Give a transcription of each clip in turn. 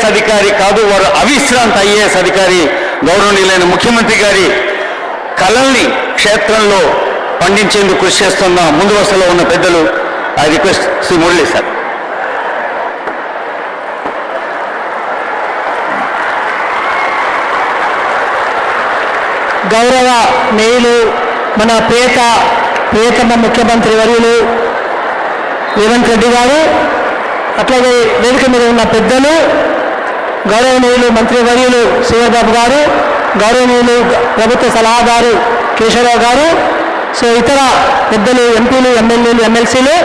IAS అధికారి కాదు, వారు అవిశ్రాంత ఐఏఎస్ అధికారి గౌరవనీయులైన ముఖ్యమంత్రి గారి కళల్ని క్షేత్రంలో పండించేందుకు కృషి చేస్తున్న ముందు వరుసలో ఉన్న పెద్దలు, I request Shri Murali sir. గౌరవ మేలు మన ప్రియతమ ముఖ్యమంత్రి వర్యులు రేవంత్ రెడ్డి గారు, అట్లాగే వేదిక మీద ఉన్న పెద్దలు, గౌరవనీయులు మంత్రివర్యులు శ్రీధర్బాబు గారు, గౌరవనీయులు ప్రభుత్వ సలహాదారు కేశవరావు గారు, సో ఇతర పెద్దలు ఎంపీలు, ఎమ్మెల్యేలు, ఎమ్మెల్సీలు,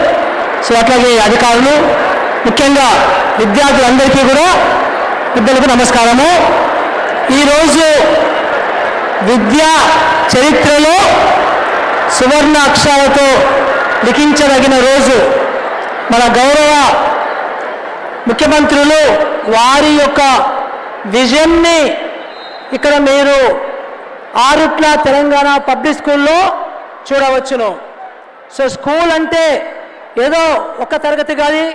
సో అట్లాగే అధికారులు, ముఖ్యంగా విద్యార్థులందరికీ కూడా పెద్దలకు నమస్కారము. ఈరోజు విద్యా చరిత్రలో సువర్ణ అక్షరాలతో లిఖించదగిన రోజు. మన గౌరవ ముఖ్యమంత్రులు వారి యొక్క విజన్ని ఇక్కడ మీరు ఆరుట్ల తెలంగాణ పబ్లిక్ స్కూల్లో చూడవచ్చును. సో స్కూల్ అంటే ఏదో ఒక తరగతి గది,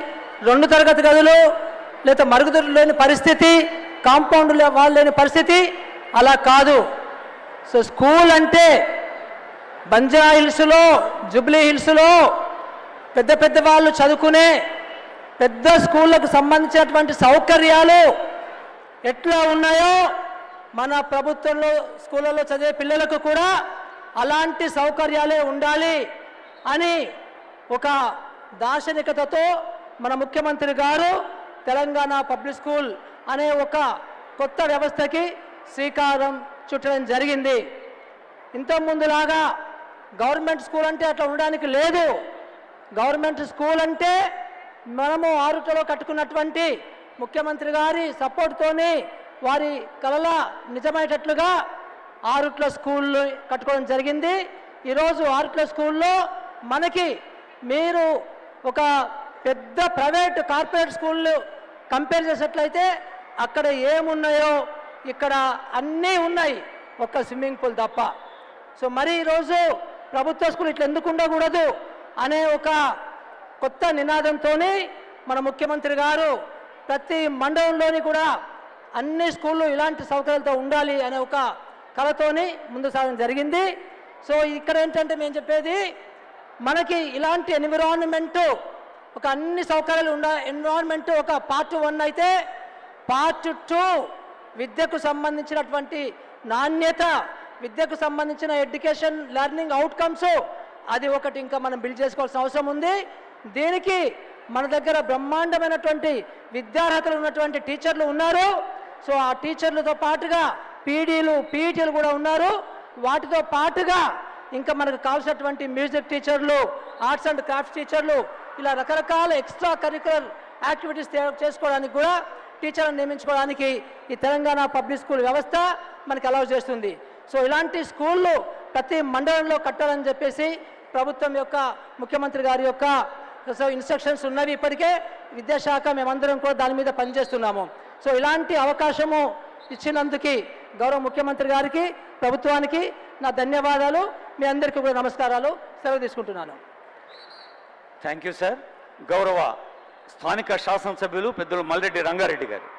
2 తరగతి గదులు, లేదా మరుగుదొడ్లు లేని పరిస్థితి, కాంపౌండ్ వాళ్ళు లేని పరిస్థితి, అలా కాదు. సో స్కూల్ అంటే బంజారా హిల్స్లో, జూబ్లీ హిల్స్లో పెద్ద పెద్ద వాళ్ళు చదువుకునే పెద్ద స్కూళ్ళకు సంబంధించినటువంటి సౌకర్యాలు ఎట్లా ఉన్నాయో మన ప్రభుత్వంలో స్కూళ్ళలో చదివే పిల్లలకు కూడా అలాంటి సౌకర్యాలే ఉండాలి అని ఒక దార్శనికతతో మన ముఖ్యమంత్రి గారు తెలంగాణ పబ్లిక్ స్కూల్ అనే ఒక కొత్త వ్యవస్థకి శ్రీకారం చుట్టడం జరిగింది. ఇంతకుముందులాగా గవర్నమెంట్ స్కూల్ అంటే అట్లా ఉండడానికి లేదు. గవర్నమెంట్ స్కూల్ అంటే మనము ఆరుటలో కట్టుకున్నటువంటి ముఖ్యమంత్రి గారి సపోర్ట్తోని వారి కలల నిజమయ్యేటట్లుగా ఆరుట్ల స్కూళ్ళు కట్టుకోవడం జరిగింది. ఈరోజు ఆరుట్ల స్కూల్లో మనకి మీరు ఒక పెద్ద ప్రైవేట్ కార్పొరేట్ స్కూళ్ళు కంపేర్ చేసేట్లయితే అక్కడ ఏమున్నాయో ఇక్కడ అన్నీ ఉన్నాయి, ఒక్క స్విమ్మింగ్ పూల్ తప్ప. సో మరి ఈరోజు ప్రభుత్వ స్కూల్ ఇట్లా ఎందుకు ఉండకూడదు అనే ఒక కొత్త నినాదంతో మన ముఖ్యమంత్రి గారు ప్రతి మండలంలోని కూడా అన్ని స్కూళ్ళు ఇలాంటి సౌకర్యాలతో ఉండాలి అనే ఒక కళతోని ముందు సాగడం జరిగింది. సో ఇక్కడ ఏంటంటే మేము చెప్పేది, మనకి ఇలాంటి ఎన్విరాన్మెంటు ఒక అన్ని సౌకర్యాలు ఎన్విరాన్మెంట్ ఒక పార్ట్ 1 అయితే, పార్ట్ 2 విద్యకు సంబంధించినటువంటి నాణ్యత, విద్యకు సంబంధించిన ఎడ్యుకేషన్ లెర్నింగ్ అవుట్కమ్స్, అది ఒకటి ఇంకా మనం బిల్డ్ చేసుకోవాల్సిన అవసరం ఉంది. దీనికి మన దగ్గర బ్రహ్మాండమైనటువంటి విద్యార్హతలు ఉన్నటువంటి టీచర్లు ఉన్నారు. సో ఆ టీచర్లతో పాటుగా పీడీలు, పీఈటీలు కూడా ఉన్నారు. వాటితో పాటుగా ఇంకా మనకు కావాల్సినటువంటి మ్యూజిక్ టీచర్లు, ఆర్ట్స్ అండ్ క్రాఫ్ట్స్ టీచర్లు, ఇలా రకరకాల ఎక్స్ట్రా కరిక్యులర్ యాక్టివిటీస్ చేసుకోవడానికి కూడా టీచర్లను నియమించుకోవడానికి ఈ తెలంగాణ పబ్లిక్ స్కూల్ వ్యవస్థ మనకి అలౌ చేస్తుంది. సో ఇలాంటి స్కూళ్ళు ప్రతి మండలంలో కట్టాలని చెప్పేసి ప్రభుత్వం యొక్క ముఖ్యమంత్రి గారి యొక్క ఇన్స్ట్రక్షన్స్ ఉన్నవి. ఇప్పటికే విద్యాశాఖ మేమందరం కూడా దాని మీద పనిచేస్తున్నాము. సో ఇలాంటి అవకాశము ఇచ్చినందుకు గౌరవ ముఖ్యమంత్రి గారికి, ప్రభుత్వానికి నా ధన్యవాదాలు. మీ అందరికీ కూడా నమస్కారాలు. సెలవు తీసుకుంటున్నాను. Thank you sir. గౌరవ స్థానిక శాసనసభ్యులు పెద్దలు మల్రెడ్డి రంగారెడ్డి గారు.